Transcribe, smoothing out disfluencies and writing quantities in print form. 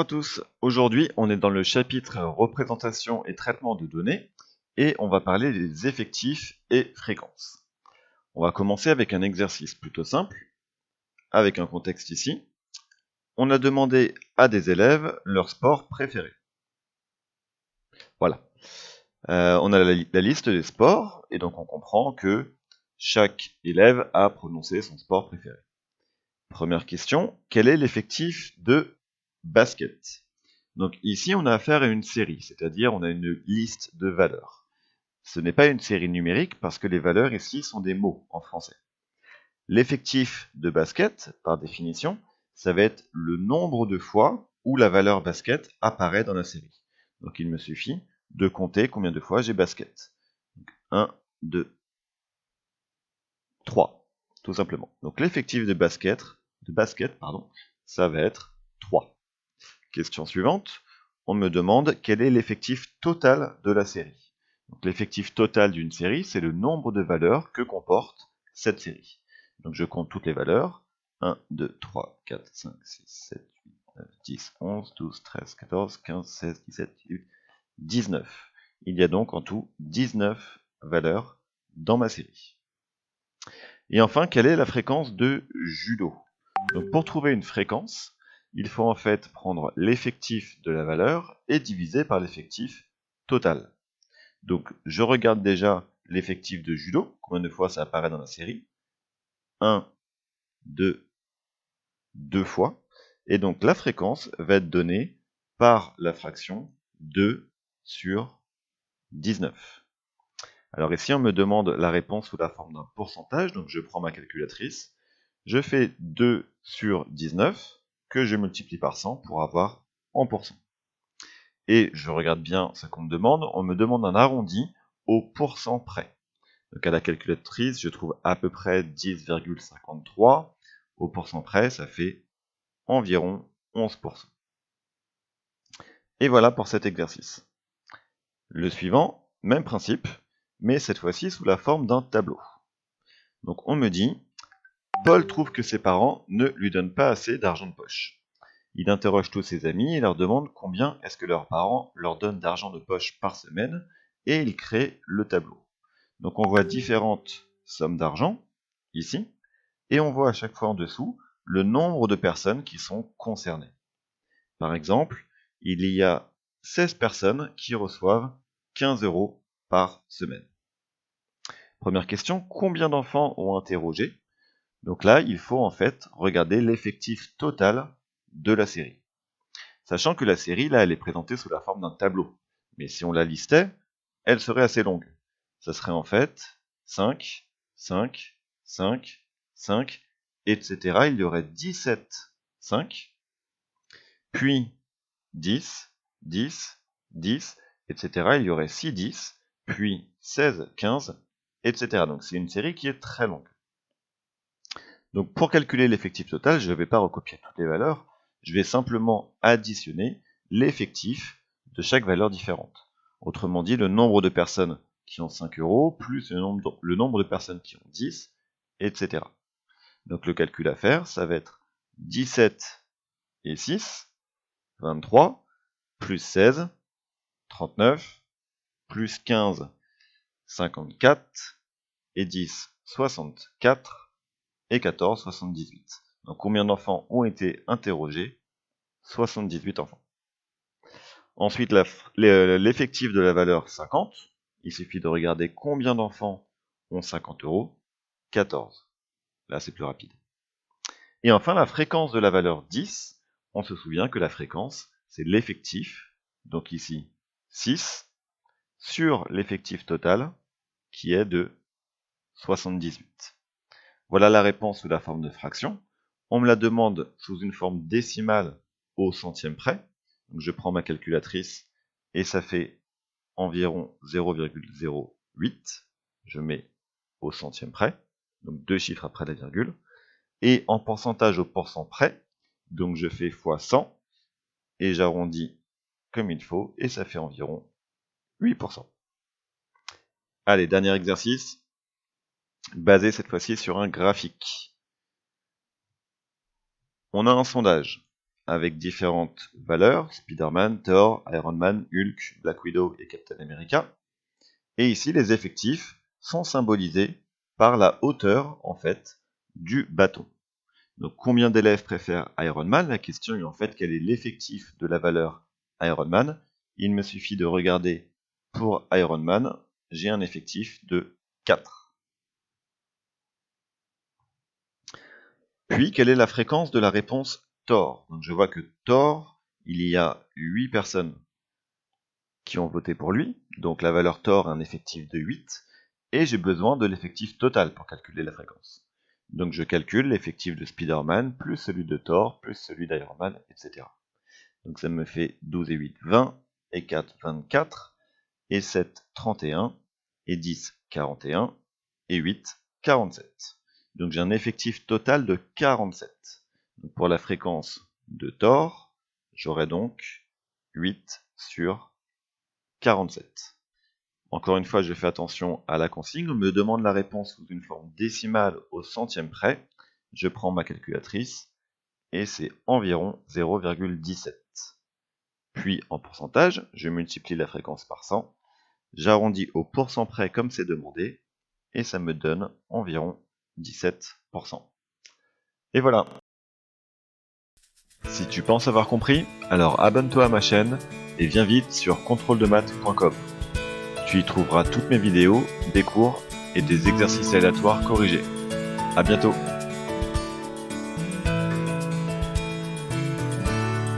tous, aujourd'hui on est dans le chapitre représentation et traitement de données et on va parler des effectifs et fréquences. On va commencer avec un exercice plutôt simple, avec un contexte ici. On a demandé à des élèves leur sport préféré. Voilà. On a la liste des sports et donc on comprend que chaque élève a prononcé son sport préféré. Première question, quel est l'effectif de basket ? Donc ici, on a affaire à une série, c'est-à-dire on a une liste de valeurs. Ce n'est pas une série numérique parce que les valeurs ici sont des mots en français. L'effectif de basket, par définition, ça va être le nombre de fois où la valeur basket apparaît dans la série. Donc il me suffit de compter combien de fois j'ai basket. Donc, 1, 2, 3, tout simplement. Donc l'effectif de basket, ça va être 3. Question suivante, on me demande quel est l'effectif total de la série. Donc l'effectif total d'une série, c'est le nombre de valeurs que comporte cette série. Donc je compte toutes les valeurs. 1, 2, 3, 4, 5, 6, 7, 8, 9, 10, 11, 12, 13, 14, 15, 16, 17, 18, 19. Il y a donc en tout 19 valeurs dans ma série. Et enfin, quelle est la fréquence de judo ? Donc pour trouver une fréquence, il faut en fait prendre l'effectif de la valeur et diviser par l'effectif total. Donc je regarde déjà l'effectif de judo, combien de fois ça apparaît dans la série. 1, 2, 2 fois. Et donc la fréquence va être donnée par la fraction 2 sur 19. Alors ici on me demande la réponse sous la forme d'un pourcentage, donc je prends ma calculatrice. Je fais 2 sur 19 que je multiplie par 100 pour avoir en pourcent. Et je regarde bien ce qu'on me demande. On me demande un arrondi au pourcent près. Donc à la calculatrice, je trouve à peu près 10,53. Au pourcent près, ça fait environ 11%. Et voilà pour cet exercice. Le suivant, même principe, mais cette fois-ci sous la forme d'un tableau. Donc on me dit, Paul trouve que ses parents ne lui donnent pas assez d'argent de poche. Il interroge tous ses amis et leur demande combien est-ce que leurs parents leur donnent d'argent de poche par semaine, et il crée le tableau. Donc on voit différentes sommes d'argent, ici, et on voit à chaque fois en dessous le nombre de personnes qui sont concernées. Par exemple, il y a 16 personnes qui reçoivent 15 € par semaine. Première question, combien d'enfants ont interrogé ? Donc là, il faut en fait regarder l'effectif total de la série. Sachant que la série, là, elle est présentée sous la forme d'un tableau. Mais si on la listait, elle serait assez longue. Ça serait en fait 5, 5, 5, 5, etc. Il y aurait 17, 5, puis 10, 10, 10, etc. Il y aurait 6, 10, puis 16, 15, etc. Donc c'est une série qui est très longue. Donc pour calculer l'effectif total, je ne vais pas recopier toutes les valeurs, je vais simplement additionner l'effectif de chaque valeur différente. Autrement dit, le nombre de personnes qui ont 5 € plus le nombre de personnes qui ont 10, etc. Donc le calcul à faire, ça va être 17 et 6, 23, plus 16, 39, plus 15, 54, et 10, 64, et 14, 78. Donc combien d'enfants ont été interrogés ? 78 enfants. Ensuite, l'effectif de la valeur 50, il suffit de regarder combien d'enfants ont 50 €, 14. Là, c'est plus rapide. Et enfin, la fréquence de la valeur 10, on se souvient que la fréquence, c'est l'effectif, donc ici 6, sur l'effectif total, qui est de 78. Voilà la réponse sous la forme de fraction. On me la demande sous une forme décimale au centième près. Donc je prends ma calculatrice et ça fait environ 0,08. Je mets au centième près, donc 2 chiffres après la virgule. Et en pourcentage au pourcent près, donc je fais fois 100 et j'arrondis comme il faut et ça fait environ 8%. Allez, dernier exercice, basé cette fois-ci sur un graphique. On a un sondage. avec différentes valeurs, Spider-Man, Thor, Iron Man, Hulk, Black Widow et Captain America. Et ici, les effectifs sont symbolisés par la hauteur, en fait, du bâton. Donc, combien d'élèves préfèrent Iron Man? La question est en fait quel est l'effectif de la valeur Iron Man. Il me suffit de regarder pour Iron Man, j'ai un effectif de 4. Puis, quelle est la fréquence de la réponse Thor? Donc, je vois que Thor, il y a 8 personnes qui ont voté pour lui. Donc, la valeur Thor a un effectif de 8. Et j'ai besoin de l'effectif total pour calculer la fréquence. Donc, je calcule l'effectif de Spider-Man, plus celui de Thor, plus celui d'Iron Man, etc. Donc, ça me fait 12 et 8, 20, et 4, 24, et 7, 31, et 10, 41, et 8, 47. Donc j'ai un effectif total de 47. Donc pour la fréquence de Thor, j'aurai donc 8 sur 47. Encore une fois, je fais attention à la consigne. On me demande la réponse sous une forme décimale au centième près. Je prends ma calculatrice et c'est environ 0,17. Puis en pourcentage, je multiplie la fréquence par 100. J'arrondis au pourcent près comme c'est demandé et ça me donne environ 17%. Et voilà. Si tu penses avoir compris, alors abonne-toi à ma chaîne et viens vite sur contrôledemaths.com. Tu y trouveras toutes mes vidéos, des cours et des exercices aléatoires corrigés. À bientôt.